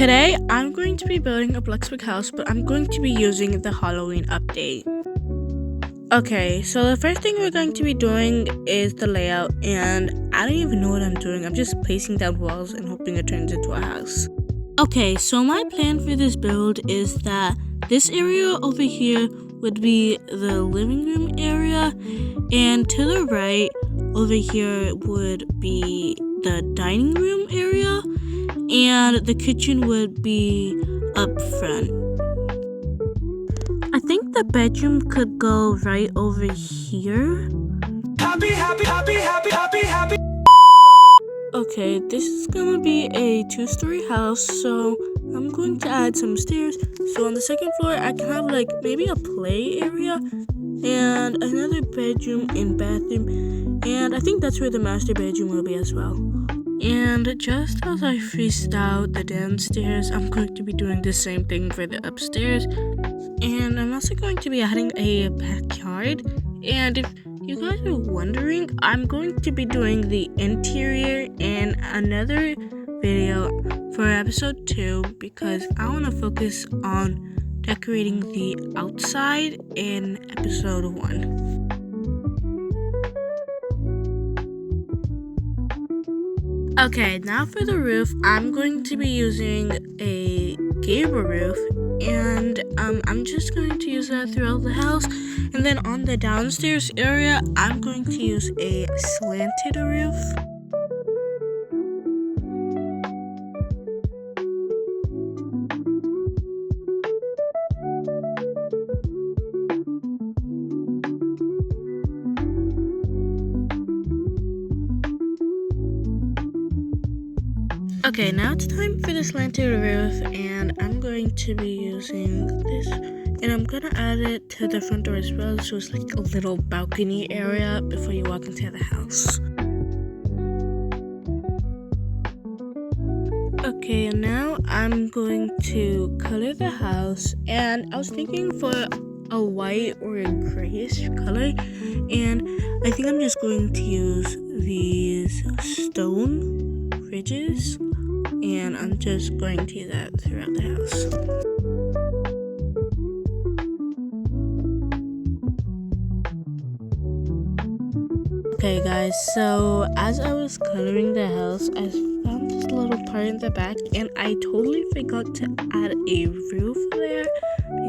Today, I'm going to be building a Bloxburg house, but I'm going to be using the Halloween update. Okay, so the first thing we're going to be doing is the layout, and I don't even know what I'm doing. I'm just placing down walls and hoping it turns into a house. Okay, so my plan for this build is that this area over here would be the living room area, and to the right over here would be the dining room area, and the kitchen would be up front. I think the bedroom could go right over here. Happy. Okay, this is gonna be a 2-story house, so I'm going to add some stairs. So on the second floor, I can have like maybe a play area and another bedroom and bathroom, and I think that's where the master bedroom will be as well. And just as I freezed out the downstairs, I'm going to be doing the same thing for the upstairs. And I'm also going to be adding a backyard. And if you guys are wondering, I'm going to be doing the interior in another video for episode 2 because I want to focus on decorating the outside in episode 1. Okay, now for the roof, I'm going to be using a gable roof, and I'm just going to use that throughout the house. And then on the downstairs area, I'm going to use a slanted roof. Okay, now it's time for the slanted roof, and I'm going to be using this, and I'm gonna add it to the front door as well, so it's like a little balcony area before you walk into the house. Okay, and now I'm going to color the house, and I was thinking for a white or a grayish color, and I think I'm just going to use these stone ridges, and I'm just going to do that throughout the house. Okay guys, so as I was coloring the house, I found this little part in the back, and I totally forgot to add a roof there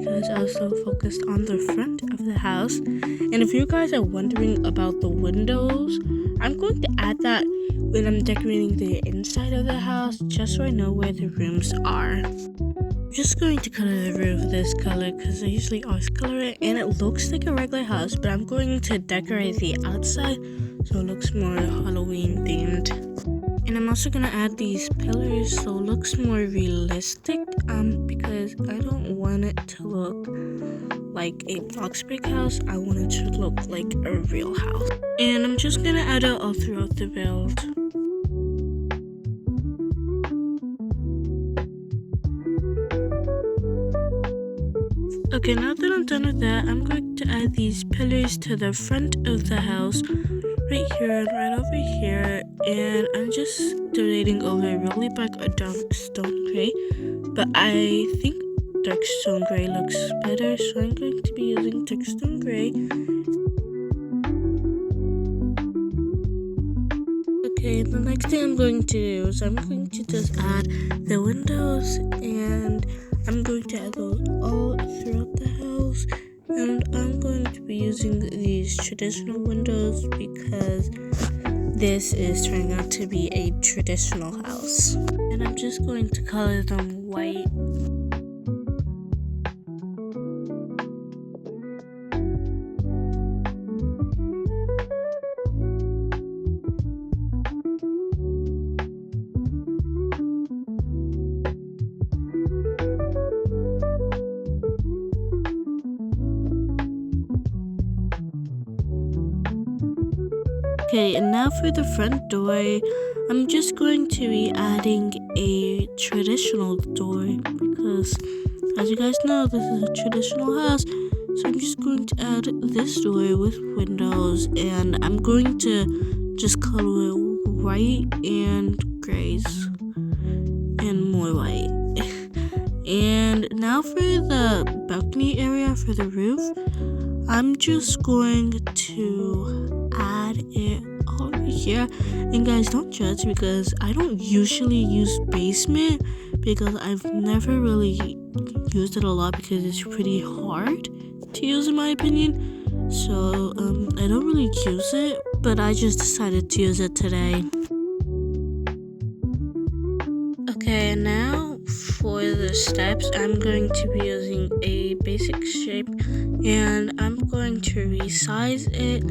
because I was so focused on the front of the house. And if you guys are wondering about the windows, I'm going to add that when I'm decorating the inside of the house, just so I know where the rooms are. I'm just going to color the roof this color because I usually always color it, and it looks like a regular house, but I'm going to decorate the outside so it looks more Halloween themed. And I'm also gonna add these pillars so it looks more realistic, because I don't want it to look like a Bloxburg house. I want it to look like a real house. And I'm just gonna add it all throughout the build. Okay, now that I'm done with that, I'm going to add these pillars to the front of the house, right here and right over here, and I'm just donating over really black or dark stone gray, but I think dark stone gray looks better, so I'm going to be using dark stone gray. Okay, the next thing I'm going to do is I'm going to just add the windows, and I'm going to add those all throughout the house, and I'm going to be using these traditional windows because this is turning out to be a traditional house. And I'm just going to color them white. Okay, and now for the front door, I'm just going to be adding a traditional door because, as you guys know, this is a traditional house. So I'm just going to add this door with windows, and I'm going to just color it white and grays and more white. now for the balcony area for the roof, I'm just going to add it over here. And guys, don't judge because I don't usually use basement because I've never really used it a lot because it's pretty hard to use in my opinion. So I don't really use it, but I just decided to use it today. Okay, now for the steps, I'm going to be using a basic shape and I'm going to resize it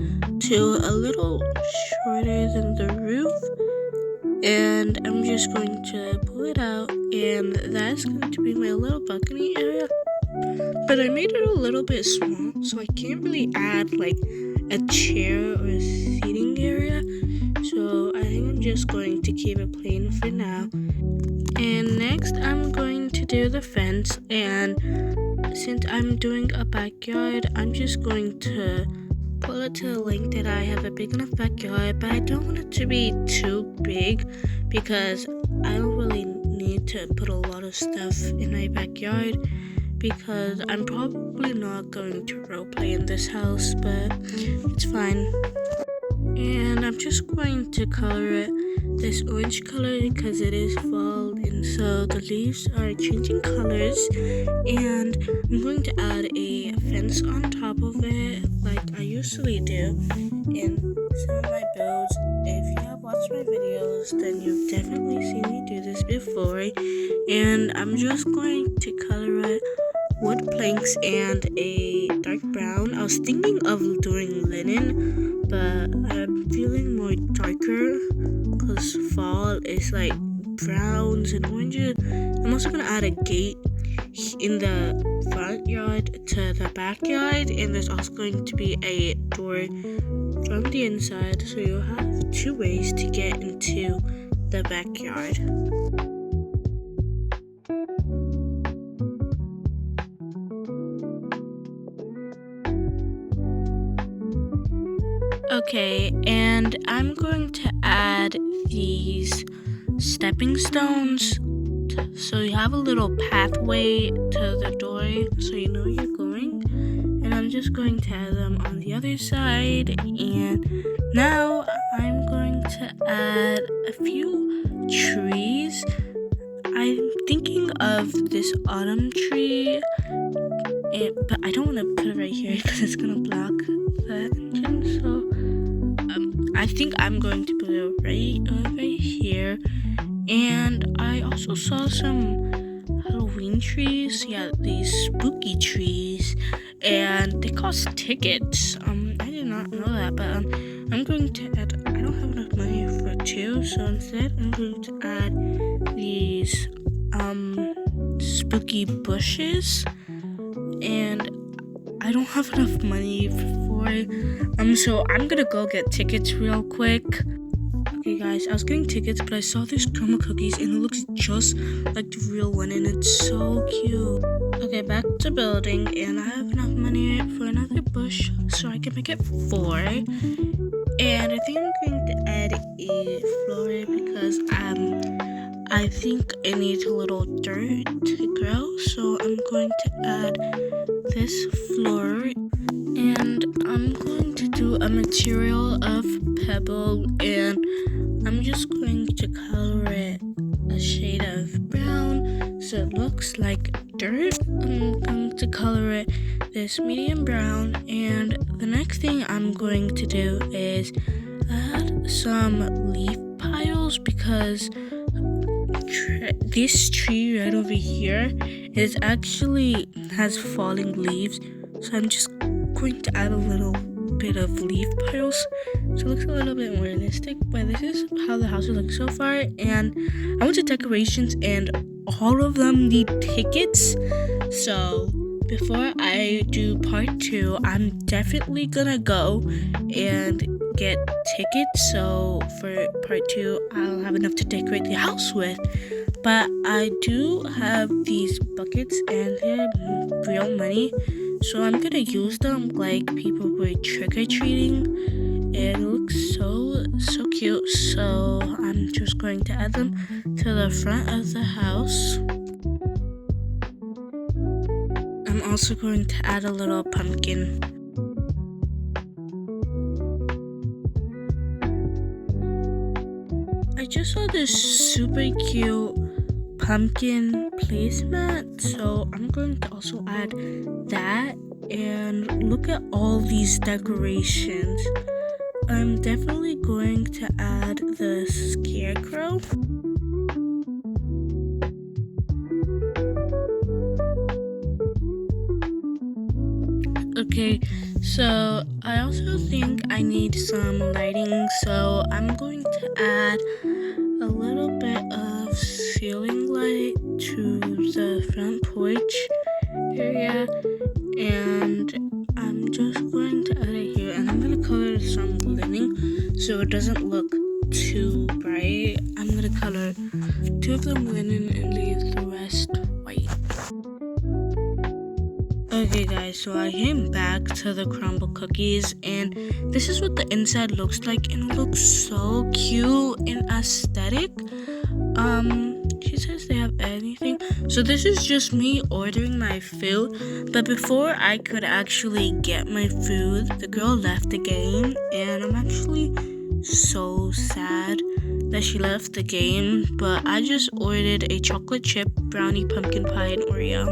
to a little shorter than the roof, and I'm just going to pull it out, and that's going to be my little balcony area. But I made it a little bit small, so I can't really add like a chair or a seating area, so I think I'm just going to keep it plain for now. And next I'm going to do the fence, and since I'm doing a backyard, I'm just going to pull it to the length that I have a big enough backyard, but I don't want it to be too big because I don't really need to put a lot of stuff in my backyard because I'm probably not going to roleplay in this house, but it's fine. And I'm just going to color it this orange color because it is fall, and so the leaves are changing colors, and I'm going to add a fence on top of it like I usually do in some of my builds. If you have watched my videos, then you've definitely seen me do this before, and I'm just going to color it wood planks and a dark brown. I was thinking of doing linen, but I'm feeling more darker because fall is like browns and oranges. I'm also gonna add a gate in the front yard to the backyard, and there's also going to be a door from the inside, so you'll have two ways to get into the backyard. Okay, and I'm going to add these stepping stones so you have a little pathway to the door so you know you're going, and I'm just going to add them on the other side. And now I'm going to add a few trees. I'm thinking of this autumn tree, but I don't want to put it right here because it's gonna block the entrance, so I think I'm going to put it right over here. And I also saw some Halloween trees, these spooky trees, and they cost tickets. I did not know that, but I'm going to add, I don't have enough money for two, so instead I'm going to add these spooky bushes, and I don't have enough money for it, so I'm gonna go get tickets real quick. Okay guys, I was getting tickets, but I saw these caramel cookies and it looks just like the real one, and it's so cute. Okay, back to building, and I have enough money for another bush so I can make it 4. And I think I'm going to add a floor because I think it needs a little dirt to grow, so I'm going to add this floor, and I'm going to do a material of pebble, and I'm just going to color it a shade of brown so it looks like dirt. I'm going to color it this medium brown, and the next thing I'm going to do is add some leaf piles because this tree right over here is actually has falling leaves, so I'm just going to add a little bit of leaf piles so it looks a little bit more realistic. But this is how the house looks so far, and I went to decorations and all of them need tickets, so before I do part 2, I'm definitely gonna go and get tickets, so for part 2 I'll have enough to decorate the house with. But I do have these buckets and they're real money, so I'm gonna use them like people were trick-or-treating, and it looks so cute, so I'm just going to add them to the front of the house. I'm also going to add a little pumpkin. I just saw this super cute pumpkin placemat, so I'm going to also add that. And look at all these decorations. I'm definitely going to add the scarecrow. Okay, so I also think I need some lighting, so I'm going to add a little bit of ceiling light to the front porch area, and I'm just going to add it here, and I'm going to color some linen so it doesn't look too bright. I'm going to color 2 of them linen and leave the rest white. Okay guys, so I came back to the crumble cookies, and this is what the inside looks like, and it looks so cute and aesthetic. She says they have anything. So this is just me ordering my food, but before I could actually get my food, the girl left the game, and I'm actually so sad that she left the game. But I just ordered a chocolate chip brownie pumpkin pie and Oreo.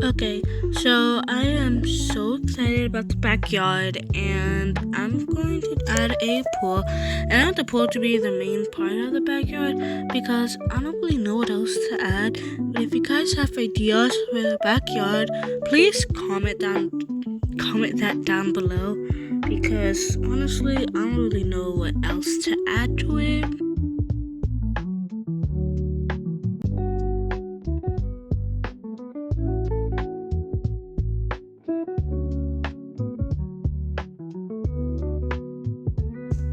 Okay, so I am so excited about the backyard, and I'm going to add a pool. And I want the pool to be the main part of the backyard because I don't really know what else to add. But if you guys have ideas for the backyard, please comment that down below, because honestly, I don't really know what else to add to it.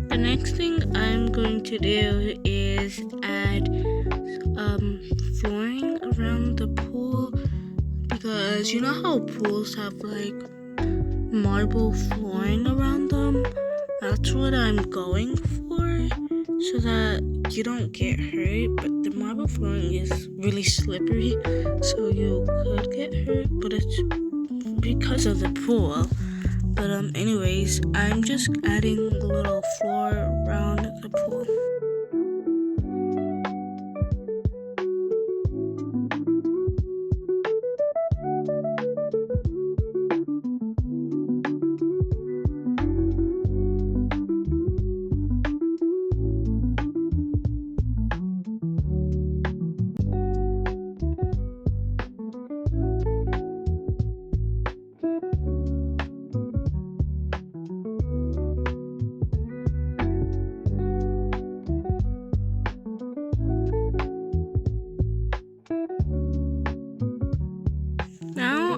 The next thing I'm going to do is add flooring around the pool, because you know how pools have like marble flooring around them? That's what I'm going for, so that you don't get hurt. But the marble flooring is really slippery, so you could get hurt, but it's because of the pool. But anyways, I'm just adding a little floor around the pool.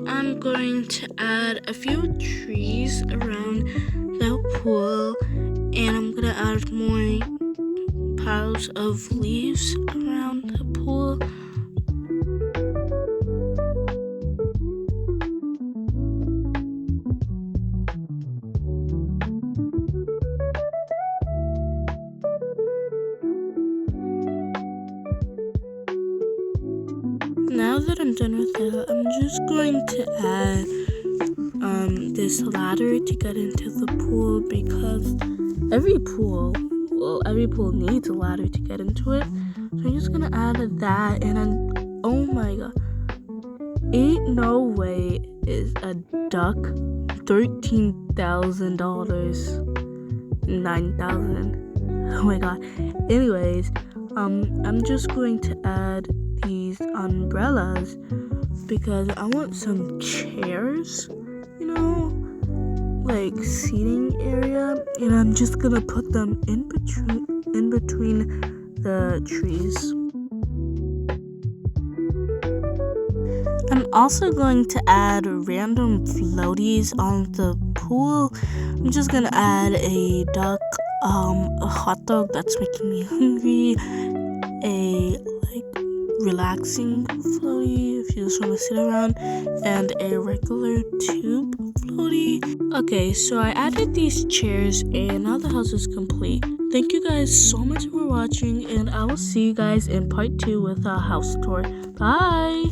I'm going to add a few trees around the pool, and I'm gonna add more piles of leaves around the pool. Now that I'm done with that, I'm just going to add this ladder to get into the pool, because every pool needs a ladder to get into it. So I'm just gonna add that, and then, oh my god, ain't no way is a duck $13,000, $9,000. Oh my god. Anyways, I'm just going to add these umbrellas because I want some chairs, you know, like seating area, and I'm just gonna put them in between the trees. I'm also going to add random floaties on the pool. I'm just gonna add a duck, a hot dog that's making me hungry, a relaxing floaty if you just want to sit around, and a regular tube floaty. Okay, so I added these chairs, and now the house is complete. Thank you guys so much for watching, and I will see you guys in part 2 with a house tour. Bye!